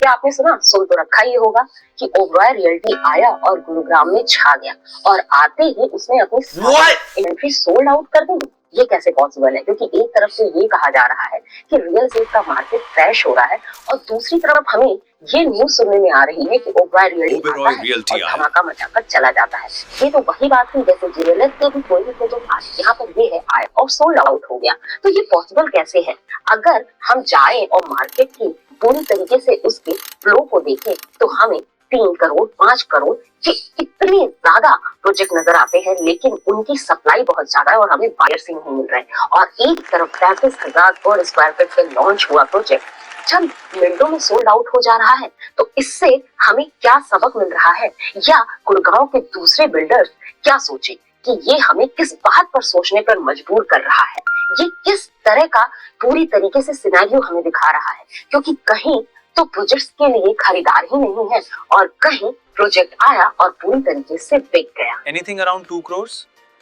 क्या आपने सुन तो रखा ही होगा कि ओबरॉय रियल्टी आया और गुरुग्राम में छा गया और आते ही उसने अपनी इन्वेंट्री सोल्ड आउट कर दी। ये कैसे पॉसिबल है? क्योंकि एक तरफ से ये कहा जा रहा है कि रियल एस्टेट का मार्केट क्रैश हो रहा है और दूसरी तरफ हमें ये न्यूज सुनने में आ रही है कि ओबरॉय रियल्टी आता है और धमाका मचाकर चला जाता है। ये तो वही बात हुई जैसे जीएलएस के भी कोई भी प्रोजेक्ट आज यहाँ पर ये है आया और सोल्ड आउट हो गया। तो ये पॉसिबल कैसे है? अगर हम जाए और मार्केट की पूरी तरीके से उसके फ्लो को देखें तो हमें 3 करोड़ 5 करोड़ के इतने ज्यादा प्रोजेक्ट नजर आते हैं, लेकिन उनकी सप्लाई बहुत ज्यादा है और हमें बायर्स ही नहीं मिल रहे हैं। और एक तरफ 35,000 पर स्क्वायर फीट पे लॉन्च हुआ प्रोजेक्ट चंद मिनटों में सोल्ड आउट हो जा रहा है। तो इससे हमें क्या सबक मिल रहा है, या गुड़गांव के दूसरे बिल्डर्स क्या सोचे कि ये हमें किस बात पर सोचने पर मजबूर कर रहा है? ये किस तरह का पूरी तरीके से सिनेरियो हमें दिखा रहा है? क्योंकि कहीं तो प्रोजेक्ट्स के लिए खरीदार ही नहीं है और कहीं प्रोजेक्ट आया और पूरी तरीके से बिक गया। Anything around 2 crores?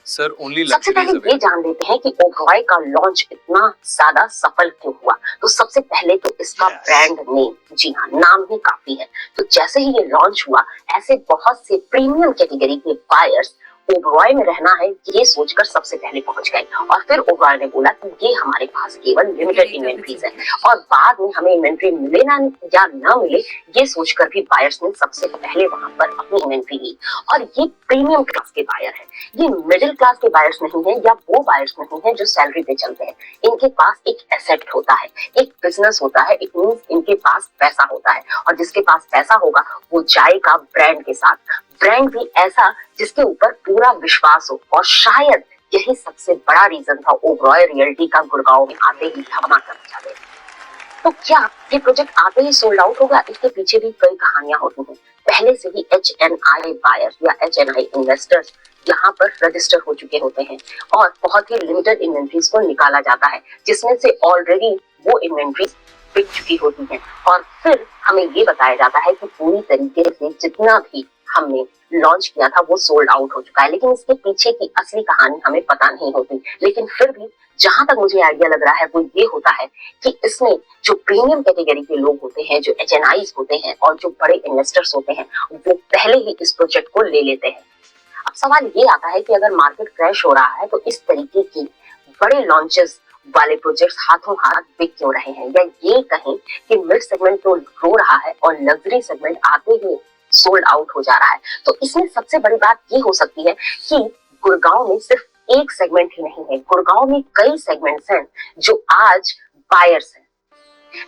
Sir, only सबसे पहले ये जान लेते हैं कि ओबरॉय का लॉन्च इतना ज्यादा सफल क्यों हुआ। तो सबसे पहले तो इसका ब्रांड नेम, जी हाँ, नाम ही काफी है। तो जैसे ही ये लॉन्च हुआ ऐसे बहुत से प्रीमियम कैटेगरी के बायर्स ओबरॉय में रहना है ये सोचकर सबसे पहले पहुंच गए और फिर ओबरॉय ने बोला कि ये हमारे पास केवल लिमिटेड इन्वेंट्रीज है और बाद में हमें इन्वेंट्री मिले ना या ना मिले ये सोचकर भी बायर्स ने सबसे पहले वहां पर अपनी इन्वेंट्री ली। और ये प्रीमियम क्लास के बायर है, ये मिडिल क्लास के बायर्स नहीं है या वो बायर्स नहीं है जो सैलरी पे चलते हैं। इनके पास एक एसेट होता है, एक बिजनेस होता है, इट मींस इनके पास पैसा होता है और जिसके पास पैसा होगा वो जाएगा ब्रांड के साथ, ब्रांड भी ऐसा जिसके ऊपर पूरा विश्वास हो। और शायद यही सबसे बड़ा रीजन था ओबरॉय रियल्टी का गुड़गांव में आते ही धमाका मचा देना। तो क्या ये प्रोजेक्ट आते ही सोल्ड आउट होगा? इसके पीछे भी कई कहानियां होती हैं। पहले से ही HNI बायर या HNI इन्वेस्टर्स यहाँ पर रजिस्टर हो चुके होते हैं और बहुत ही लिमिटेड इन्वेंट्रीज को निकाला जाता है जिसमें से ऑलरेडी वो इन्वेंट्रीज बिक चुकी होती है। और फिर हमें ये बताया जाता है कि पूरी तरीके से जितना भी हमने लॉन्च किया था वो सोल्ड आउट हो चुका है, लेकिन इसके पीछे की असली कहानी हमें पता नहीं होती। लेकिन फिर भी जहां तक मुझे आइडिया लग रहा है वो ये होता है कि इसमें जो प्रीमियम कैटेगरी के लोग होते हैं, जो HNIs होते हैं और जो बड़े इन्वेस्टर्स होते हैं वो पहले ही इस प्रोजेक्ट को ले लेते हैं। अब सवाल ये आता है कि अगर मार्केट क्रैश हो रहा है तो इस तरीके की बड़े लॉन्चेस वाले प्रोजेक्ट्स हाथों हाथ बिक क्यों रहे हैं, या ये कहें कि मिड सेगमेंट तो रो रहा है और लग्जरी सेगमेंट आते ही सोल्ड आउट हो जा रहा है। तो इसमें सबसे बड़ी बात ये हो सकती है कि गुड़गांव में सिर्फ एक सेगमेंट ही नहीं है, गुड़गांव में कई सेगमेंट्स हैं जो आज बायर्स हैं,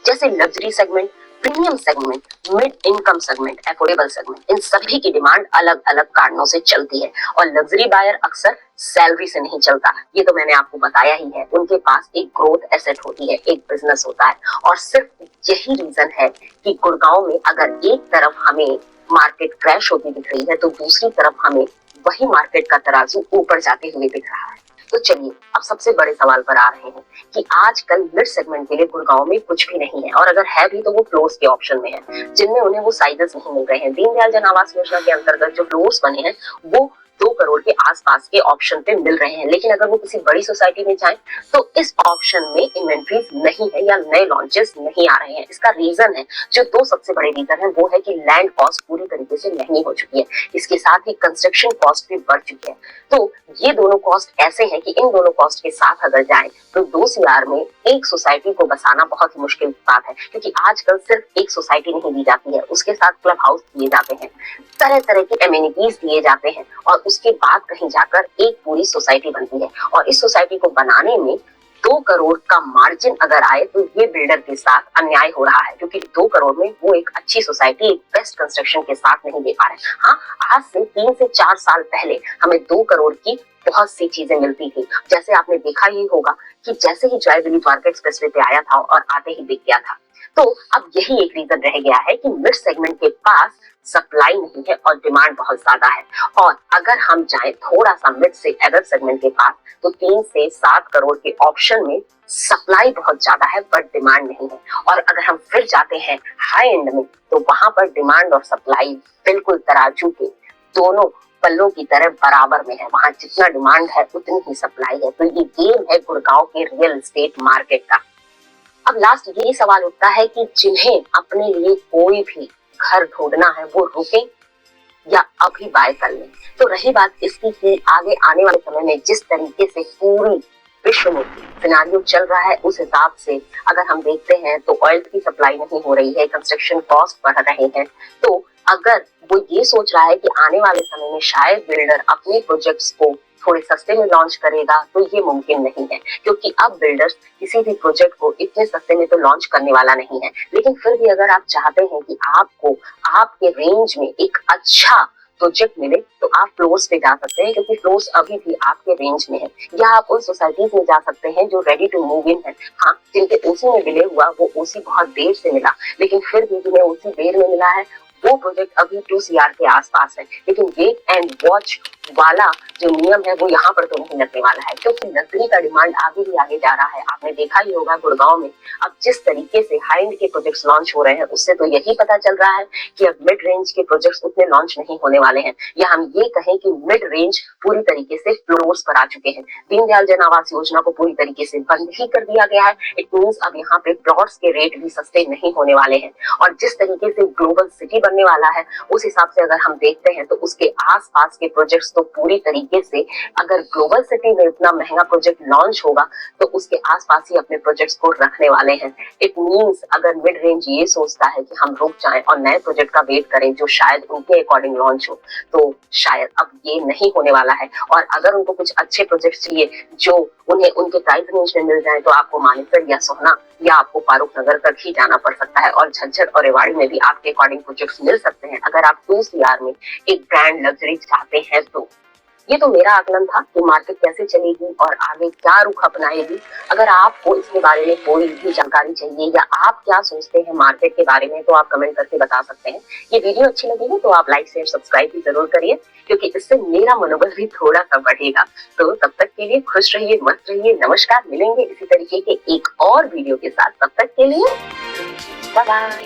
जैसे luxury segment, premium segment, mid income segment, affordable segment. इन सभी की डिमांड अलग अलग कारणों से चलती है और लग्जरी बायर अक्सर सैलरी से नहीं चलता, ये तो मैंने आपको बताया ही है। उनके पास एक ग्रोथ एसेट होती है, एक बिजनेस होता है और सिर्फ यही रीजन है कि गुड़गांव में अगर एक तरफ हमें मार्केट क्रैश होती दिख रही है तो दूसरी तरफ हमें वही मार्केट का तराजू ऊपर जाते हुए दिख रहा है। तो चलिए अब सबसे बड़े सवाल पर आ रहे हैं कि आजकल मिड सेगमेंट के लिए गुड़गांव में कुछ भी नहीं है और अगर है भी तो वो फ्लोर्स के ऑप्शन में है जिनमें उन्हें वो साइजेस नहीं मिल रहे हैं। दीनदयाल जन आवास योजना के अंतर्गत जो फ्लोर्स बने हैं वो 2 करोड़ के आसपास के ऑप्शन पे मिल रहे हैं, लेकिन अगर वो किसी बड़ी सोसाइटी में जाएं तो इस ऑप्शन में इन्वेंट्रीज नहीं है या नए लॉन्चेस नहीं आ रहे हैं। इसका रीजन है, जो 2 सबसे बड़े रीजन है, वो है कि लैंड कॉस्ट पूरी तरीके से महंगी हो चुकी है, इसके साथ ही कंस्ट्रक्शन कॉस्ट भी बढ़ चुकी है। तो ये दोनों कॉस्ट ऐसे हैं कि इन दोनों कॉस्ट के साथ अगर जाए तो 2 CR में एक सोसाइटी को बसाना बहुत ही मुश्किल बात है, क्योंकि आजकल सिर्फ एक सोसाइटी नहीं दी जाती है, उसके साथ क्लब हाउस दिए जाते हैं, तरह तरह के एमिनिटीज दिए जाते हैं और उसके बाद कहीं जाकर एक पूरी सोसाइटी बनती है। और इस सोसाइटी को बनाने में 2 करोड़ का मार्जिन अगर आए तो ये बिल्डर के साथ अन्याय हो रहा है, क्योंकि 2 करोड़ में वो एक अच्छी सोसाइटी, एक बेस्ट कंस्ट्रक्शन के साथ नहीं दे पा रहे। हाँ, आज से 3 से 4 साल पहले हमें 2 करोड़ की बहुत सी चीजें मिलती थी। जैसे आपने देखा ही होगा कि जैसे ही जय दिलीप मार्केट एक्सप्रेसवे पे आया था और आते ही बिक गया था। तो अब यही एक रीजन रह गया है कि मिड सेगमेंट के पास सप्लाई नहीं है और डिमांड बहुत ज्यादा है। और अगर हम जाएं थोड़ा सा मिड से एडल्ट सेगमेंट के पास तो 3 से 7 करोड़ के ऑप्शन में सप्लाई बहुत ज्यादा है बट डिमांड नहीं है। और अगर हम फिर जाते हैं हाई एंड में तो वहां पर डिमांड और सप्लाई बिल्कुल तराजू के दोनों पल्लों की तरह बराबर में है, वहां जितना डिमांड है उतनी ही सप्लाई है। तो ये गेम है गुड़गांव के रियल एस्टेट मार्केट का। अब लास्ट यही सवाल उठता है कि जिन्हें अपने लिए कोई भी घर ढूंढना है वो रुके या अभी बाय कर लें। तो रही बात इसकी कि आगे आने वाले समय में जिस तरीके से पूरी विश्व में सिनारियो चल रहा है उस हिसाब से अगर हम देखते हैं तो ऑयल की सप्लाई नहीं हो रही है, कंस्ट्रक्शन कॉस्ट बढ़ रहे हैं। तो अगर वो ये सोच रहा है कि आने वाले समय में शायद बिल्डर अपने प्रोजेक्ट्स को थोड़े सस्ते में लॉन्च करेगा, तो ये मुमकिन नहीं है, क्योंकि अब बिल्डर्स किसी भी प्रोजेक्ट को इतने सस्ते में तो लॉन्च करने वाला नहीं है। लेकिन फिर भी अगर आप चाहते हैं कि आपको आपके रेंज में एक अच्छा प्रोजेक्ट मिले तो आप फ्लोर्स पे जा सकते हैं, क्योंकि फ्लोर्स अभी भी आपके रेंज में है। या आप उन सोसाइटीज में जा सकते हैं जो रेडी टू मूव इन है, हाँ, जिनके ओसी में डिले हुआ, वो ओसी बहुत देर से मिला, लेकिन फिर भी जिन्हें ओसी देर में मिला है वो प्रोजेक्ट अभी 2 CR के आसपास है। लेकिन वेट एंड वॉच वाला जो नियम है वो यहाँ पर तो नहीं लगने वाला है, क्योंकि लग्जरी का डिमांड आगे भी आगे जा रहा है। आपने देखा ही होगा गुड़गांव में अब जिस तरीके से हाई एंड के प्रोजेक्ट्स लॉन्च हो रहे हैं, उससे तो यही पता चल रहा है कि अब मिड रेंज के प्रोजेक्ट्स उतने लॉन्च नहीं होने वाले हैं, या हम ये कहें कि मिड रेंज पूरी तरीके से फ्लोर्स पर आ चुके हैं। दीनदयाल जन आवास योजना को पूरी तरीके से बंद ही कर दिया गया है। इट मींस अब यहाँ पे प्लॉट्स के रेट भी सस्ते नहीं होने वाले हैं। और जिस तरीके से ग्लोबल सिटी बनने वाला है उस हिसाब से अगर हम देखते हैं तो उसके आसपास के प्रोजेक्ट्स तो पूरी तरीके से, अगर ग्लोबल सिटी में इतना महंगा प्रोजेक्ट लॉन्च होगा तो उसके आसपास ही अपने प्रोजेक्ट्स को रखने वाले हैं। इट मींस अगर मिड रेंज ये सोचता है कि हम रुक जाएं और नए प्रोजेक्ट का वेट करें जो शायद उनके अकॉर्डिंग लॉन्च हो, तो शायद अब ये नहीं होने वाला है। और अगर उनको कुछ अच्छे प्रोजेक्ट चाहिए जो उन्हें उनके प्राइस रेंज में मिल जाए, तो आपको मानेसर या सोहना या आपको फारूक नगर तक ही जाना पड़ सकता है, और झज्जर और रेवाड़ी में भी आपके अकॉर्डिंग प्रोजेक्ट्स मिल सकते हैं अगर आप 2 CR में एक ब्रांड लग्जरी चाहते हैं तो। ये तो मेरा आकलन था कि मार्केट कैसे चलेगी और आगे क्या रुख अपनाएगी। अगर आपको इसके बारे में कोई भी जानकारी चाहिए या आप क्या सोचते हैं मार्केट के बारे में, तो आप कमेंट करके बता सकते हैं। ये वीडियो अच्छी लगी है तो आप लाइक शेयर सब्सक्राइब भी जरूर करिए, क्योंकि इससे मेरा मनोबल भी थोड़ा सा बढ़ेगा। तो तब तक के लिए खुश रहिए, मस्त रहिए, नमस्कार। मिलेंगे इसी तरीके के एक और वीडियो के साथ, तब तक के लिए बाय बाय।